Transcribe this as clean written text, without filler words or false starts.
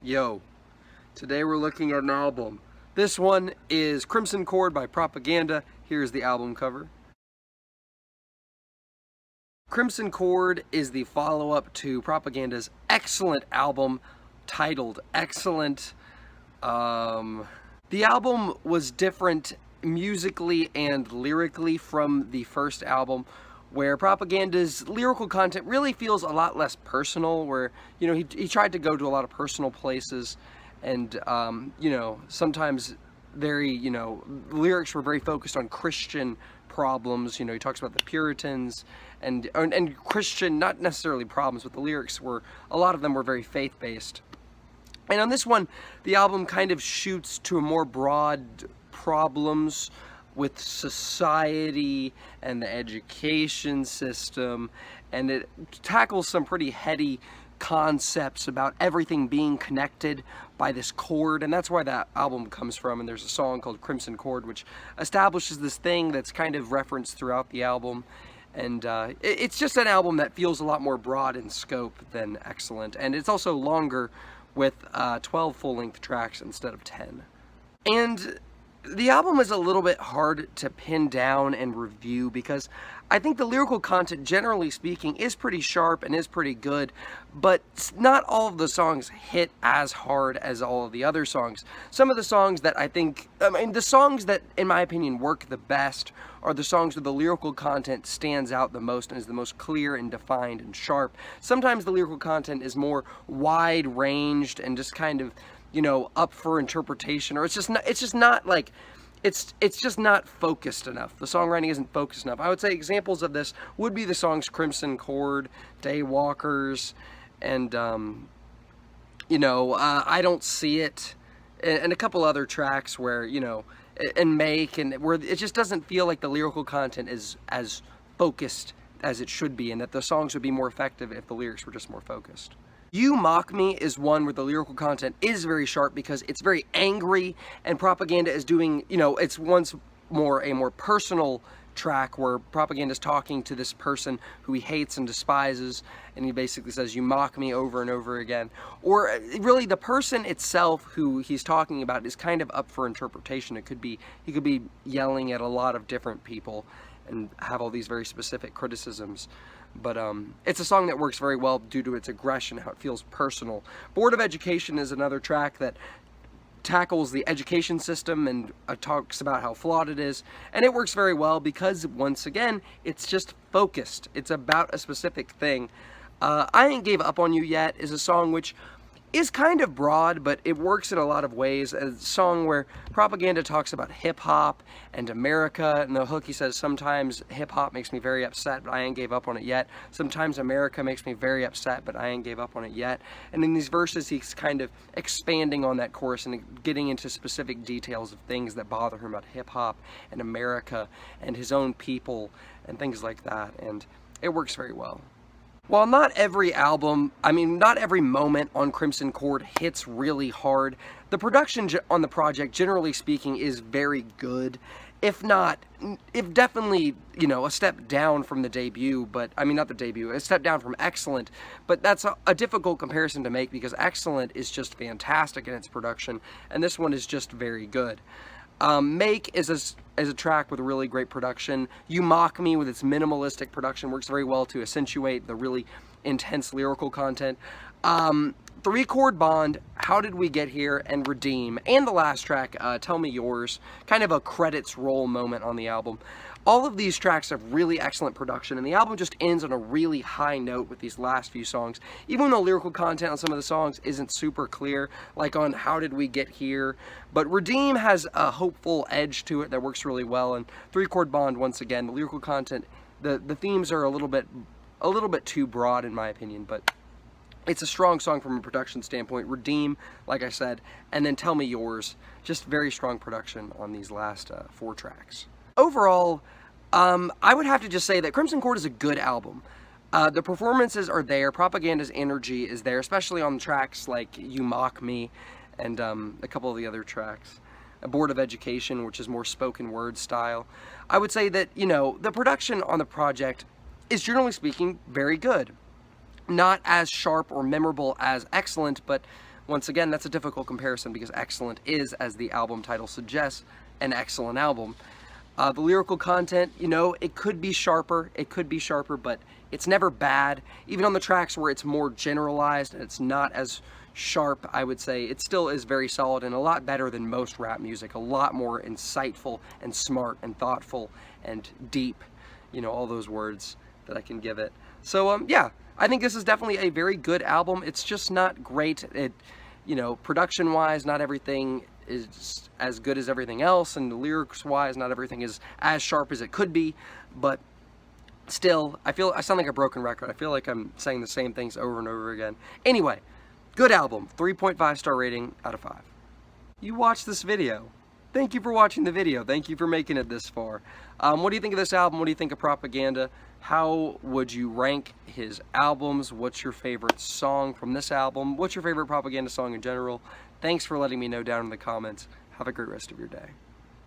Yo, today we're looking at an album. This one is Crimson Cord by Propaganda. Here's the album cover. Crimson Cord is the follow-up to Propaganda's excellent album titled Excellent. The album was different musically and lyrically from the first album, where Propaganda's lyrical content really feels a lot less personal, where, you know, he tried to go to a lot of personal places, and, you know, sometimes very, you know, lyrics were very focused on Christian problems. You know, he talks about the Puritans and Christian, not necessarily problems, but the lyrics were, a lot of them were very faith-based. And on this one, the album kind of shoots to a more broad problems with society and the education system, and it tackles some pretty heady concepts about everything being connected by this cord, and that's where that album comes from. And there's a song called Crimson Cord which establishes this thing that's kind of referenced throughout the album, and it's just an album that feels a lot more broad in scope than Excellent, and it's also longer with 12 full-length tracks instead of 10. And the album is a little bit hard to pin down and review because I think the lyrical content, generally speaking, is pretty sharp and is pretty good, but not all of the songs hit as hard as all of the other songs. Some of the songs that the songs that, in my opinion, work the best are the songs where the lyrical content stands out the most and is the most clear and defined and sharp. Sometimes the lyrical content is more wide-ranged and just kind of, you know, up for interpretation, or it's just not like, it's just not focused enough. The songwriting isn't focused enough. I would say examples of this would be the songs Crimson Cord, Daywalkers, and you know, I Don't See It, and a couple other tracks where, you know, and Make, and where it just doesn't feel like the lyrical content is as focused as it should be, and that the songs would be more effective if the lyrics were just more focused. You Mock Me is one where the lyrical content is very sharp because it's very angry, and Propaganda is doing, you know, it's once more a more personal track where Propaganda is talking to this person who he hates and despises, and he basically says, "You mock me," over and over again. Or really the person itself who he's talking about is kind of up for interpretation. It could be, he could be yelling at a lot of different people and have all these very specific criticisms. But it's a song that works very well due to its aggression, how it feels personal. Board of Education is another track that tackles the education system and talks about how flawed it is, and it works very well because, once again, it's just focused. It's about a specific thing. I Ain't Gave Up on You Yet is a song which is kind of broad, but it works in a lot of ways. A song where Propaganda talks about hip-hop and America, and the hook he says, "Sometimes hip-hop makes me very upset, but I ain't gave up on it yet. Sometimes America makes me very upset, but I ain't gave up on it yet." And in these verses, he's kind of expanding on that chorus and getting into specific details of things that bother him about hip-hop and America and his own people and things like that, and it works very well. While not every moment on Crimson Cord hits really hard, the production on the project, generally speaking, is very good. If definitely, you know, a step down from the debut, but, I mean, not the debut, a step down from Excellent, but that's a difficult comparison to make because Excellent is just fantastic in its production, and this one is just very good. Make is a track with a really great production. You Mock Me, with its minimalistic production, works very well to accentuate the really intense lyrical content. 3-Chord Bond, How Did We Get Here, and Redeem, and the last track, Tell Me Yours, kind of a credits roll moment on the album. All of these tracks have really excellent production, and the album just ends on a really high note with these last few songs. Even though lyrical content on some of the songs isn't super clear, like on How Did We Get Here, but Redeem has a hopeful edge to it that works really well, and 3-Chord Bond, once again, the lyrical content, the themes are a little bit too broad in my opinion, but it's a strong song from a production standpoint. Redeem, like I said, and then Tell Me Yours, just very strong production on these last 4 tracks. Overall, I would have to just say that Crimson Cord is a good album. The performances are there, Propaganda's energy is there, especially on tracks like You Mock Me and a couple of the other tracks. A Board of Education, which is more spoken word style. I would say that, you know, the production on the project is, generally speaking, very good. Not as sharp or memorable as Excellent, but once again, that's a difficult comparison because Excellent is, as the album title suggests, an excellent album. The lyrical content, you know, it could be sharper, but it's never bad. Even on the tracks where it's more generalized and it's not as sharp, I would say, it still is very solid and a lot better than most rap music. A lot more insightful and smart and thoughtful and deep, you know, all those words that I can give it. So, yeah, I think this is definitely a very good album. It's just not great. It, you know, production-wise, not everything is as good as everything else, and lyrics-wise, not everything is as sharp as it could be, but still, I sound like a broken record. I feel like I'm saying the same things over and over again. Anyway, good album, 3.5 star rating out of 5. You watched this video. Thank you for watching the video. Thank you for making it this far. What do you think of this album? What do you think of Propaganda? How would you rank his albums? What's your favorite song from this album? What's your favorite Propaganda song in general? Thanks for letting me know down in the comments. Have a great rest of your day.